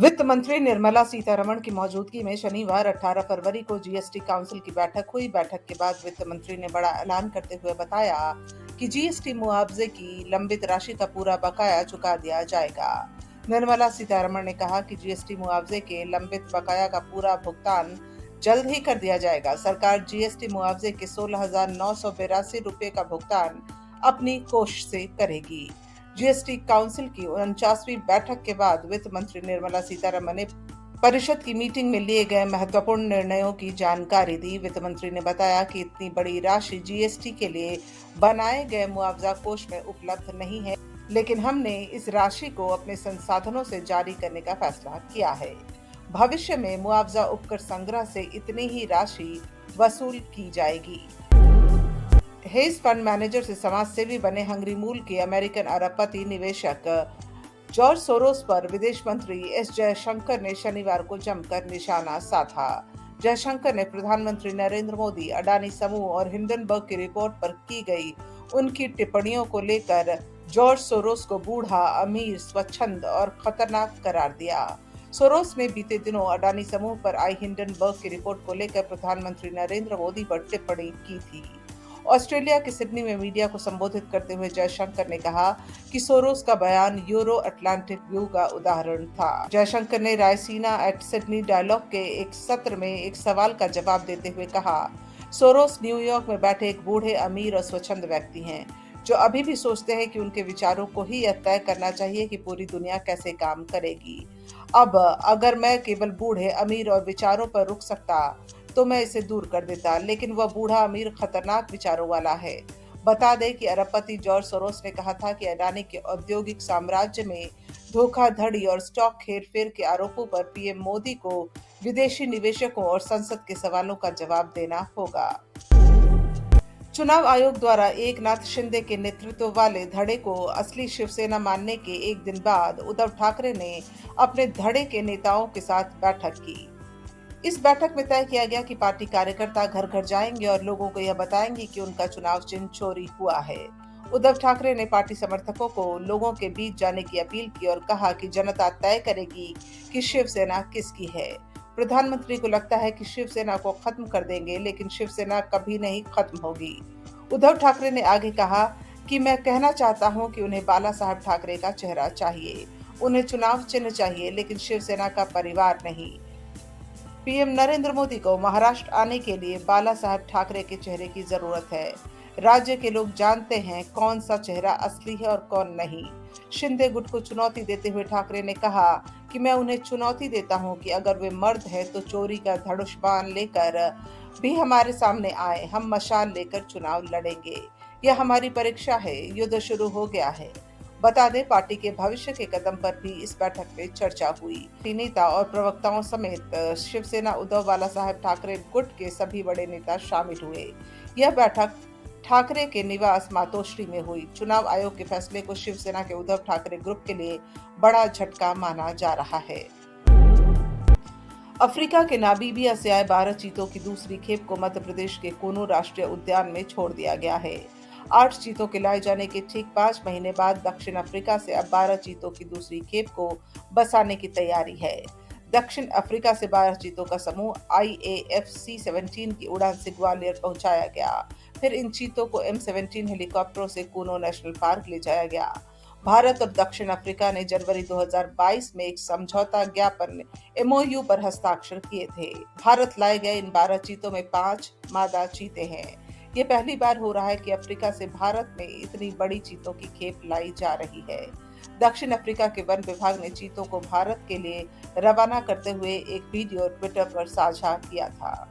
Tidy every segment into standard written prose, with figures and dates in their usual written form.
वित्त मंत्री निर्मला सीतारमण की मौजूदगी में शनिवार 18 फरवरी को जीएसटी काउंसिल की बैठक हुई। बैठक के बाद वित्त मंत्री ने बड़ा ऐलान करते हुए बताया कि जीएसटी मुआवजे की लंबित राशि का पूरा बकाया चुका दिया जाएगा। निर्मला सीतारमण ने कहा कि जीएसटी मुआवजे के लंबित बकाया का पूरा भुगतान जल्द ही कर दिया जाएगा। सरकार जीएसटी मुआवजे के 16,982 रुपये का भुगतान अपनी कोष से करेगी। जीएसटी काउंसिल की 49वीं बैठक के बाद वित्त मंत्री निर्मला सीतारमण ने परिषद की मीटिंग में लिए गए महत्वपूर्ण निर्णयों की जानकारी दी। वित्त मंत्री ने बताया कि इतनी बड़ी राशि जीएसटी के लिए बनाए गए मुआवजा कोष में उपलब्ध नहीं है, लेकिन हमने इस राशि को अपने संसाधनों से जारी करने का फैसला किया है। भविष्य में मुआवजा उपकर संग्रह से इतनी ही राशि वसूल की जाएगी। हेज फंड मैनेजर से समाजसेवी बने हंगरी मूल के अमेरिकन अरबपति निवेशक जॉर्ज सोरोस पर विदेश मंत्री एस जयशंकर ने शनिवार को जमकर निशाना साधा। जयशंकर ने प्रधानमंत्री नरेंद्र मोदी, अडानी समूह और हिंडनबर्ग की रिपोर्ट पर की गई उनकी टिप्पणियों को लेकर जॉर्ज सोरोस को बूढ़ा, अमीर, स्वच्छंद और खतरनाक करार दिया। सोरोस ने बीते दिनों अडानी समूह पर आई हिंडनबर्ग की रिपोर्ट को लेकर प्रधानमंत्री नरेंद्र मोदी पर टिप्पणी की थी। ऑस्ट्रेलिया के सिडनी में मीडिया को संबोधित करते हुए जयशंकर ने कहा कि सोरोस का बयान यूरो अटलांटिक व्यू का उदाहरण था। जयशंकर ने रायसीना एट सिडनी डायलॉग के एक सत्र में एक सवाल का जवाब देते हुए कहा, सोरोस न्यूयॉर्क में बैठे एक बूढ़े, अमीर और स्वच्छंद व्यक्ति हैं, जो अभी भी सोचते हैं कि उनके विचारों को ही यह तय करना चाहिए कि पूरी दुनिया कैसे काम करेगी। अब अगर मैं केवल बूढ़े, अमीर और विचारों पर रुक सकता तो मैं इसे दूर कर देता, लेकिन वह बूढ़ा, अमीर, खतरनाक विचारों वाला है। बता दें कि अरबपति जॉर्ज सोरोस ने कहा था कि अडानी के औद्योगिक साम्राज्य में धोखाधड़ी और स्टॉक हेरफेर के आरोपों पर पीएम मोदी को विदेशी निवेशकों और संसद के सवालों का जवाब देना होगा। चुनाव आयोग द्वारा एकनाथ शिंदे के नेतृत्व वाले धड़े को असली शिवसेना मानने के एक दिन बाद उद्धव ठाकरे ने अपने धड़े के नेताओं के साथ बैठक की। इस बैठक में तय किया गया कि पार्टी कार्यकर्ता घर घर जाएंगे और लोगों को यह बताएंगे कि उनका चुनाव चिन्ह चोरी हुआ है। उद्धव ठाकरे ने पार्टी समर्थकों को लोगों के बीच जाने की अपील की और कहा कि जनता तय करेगी कि शिवसेना किसकी है। प्रधानमंत्री को लगता है कि शिवसेना को खत्म कर देंगे, लेकिन शिवसेना कभी नहीं खत्म होगी। उद्धव ठाकरे ने आगे कहा कि मैं कहना चाहता हूं कि उन्हें बाला साहब ठाकरे का चेहरा चाहिए, उन्हें चुनाव चिन्ह चाहिए, लेकिन शिवसेना का परिवार नहीं। पीएम नरेंद्र मोदी को महाराष्ट्र आने के लिए बाला साहब ठाकरे के चेहरे की जरूरत है। राज्य के लोग जानते हैं कौन सा चेहरा असली है और कौन नहीं। शिंदे गुट को चुनौती देते हुए ठाकरे ने कहा कि मैं उन्हें चुनौती देता हूं कि अगर वे मर्द हैं तो चोरी का धनुष बाण लेकर भी हमारे सामने आए, हम मशाल लेकर चुनाव लड़ेंगे। यह हमारी परीक्षा है, युद्ध शुरू हो गया है। बता दें, पार्टी के भविष्य के कदम पर भी इस बैठक में चर्चा हुई। नेता और प्रवक्ताओं समेत शिवसेना उद्धव बाला साहब ठाकरे गुट के सभी बड़े नेता शामिल हुए। यह बैठक ठाकरे के निवास मातोश्री में हुई। चुनाव आयोग के फैसले को शिवसेना के उद्धव ठाकरे ग्रुप के लिए बड़ा झटका माना जा रहा है। अफ्रीका के नामीबिया से आए 12 चीतों की दूसरी खेप को मध्य प्रदेश के कूनू राष्ट्रीय उद्यान में छोड़ दिया गया है। 8 चीतों के लाए जाने के ठीक 5 महीने बाद दक्षिण अफ्रीका से अब 12 चीतों की दूसरी खेप को बसाने की तैयारी है। दक्षिण अफ्रीका से 12 चीतों का समूह IAF C-17 की उड़ान से ग्वालियर पहुंचाया गया। फिर इन चीतों को M-17 हेलीकॉप्टरों से कूनो नेशनल पार्क ले जाया गया। भारत और दक्षिण अफ्रीका ने जनवरी 2022 में एक समझौता ज्ञापन MOU पर हस्ताक्षर किए थे। भारत लाए गए इन 12 चीतों में 5 मादा चीते हैं। ये पहली बार हो रहा है कि अफ्रीका से भारत में इतनी बड़ी चीतों की खेप लाई जा रही है। दक्षिण अफ्रीका के वन विभाग ने चीतों को भारत के लिए रवाना करते हुए एक वीडियो ट्विटर पर साझा किया था।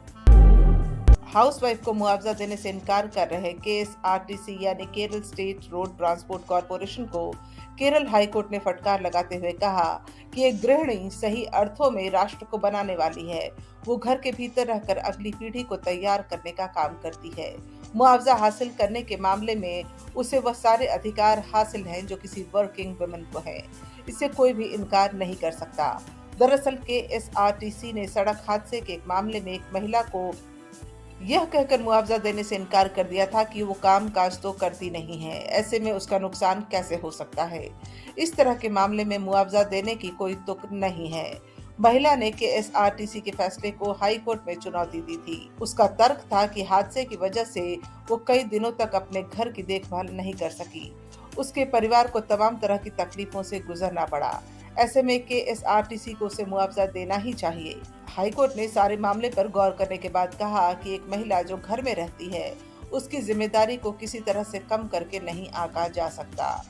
हाउसवाइफ को मुआवजा देने से इनकार कर रहे KSRTC यानी Kerala state road transport corporation को केरल हाईकोर्ट ने फटकार लगाते हुए कहा कि एक गृहिणी सही अर्थों में राष्ट्र को बनाने वाली है। वो घर के भीतर रहकर अगली पीढ़ी को तैयार करने का काम करती है। मुआवजा हासिल करने के मामले में उसे वह सारे अधिकार हासिल हैं जो किसी वर्किंग वुमन को है। इससे कोई भी इनकार नहीं कर सकता। दरअसल KSRTC ने सड़क हादसे के एक मामले में एक महिला को यह कहकर मुआवजा देने से इनकार कर दिया था कि वो काम काज तो करती नहीं है, ऐसे में उसका नुकसान कैसे हो सकता है। इस तरह के मामले में मुआवजा देने की कोई तुक नहीं है। महिला ने केएसआरटीसी के फैसले को हाई कोर्ट में चुनौती दी थी। उसका तर्क था कि हादसे की वजह से वो कई दिनों तक अपने घर की देखभाल नहीं कर सकी। उसके परिवार को तमाम तरह की तकलीफों से गुजरना पड़ा। ऐसे में केएसआरटीसी को उसे मुआवजा देना ही चाहिए। हाईकोर्ट ने सारे मामले पर गौर करने के बाद कहा कि एक महिला जो घर में रहती है, उसकी जिम्मेदारी को किसी तरह से कम करके नहीं आंका जा सकता।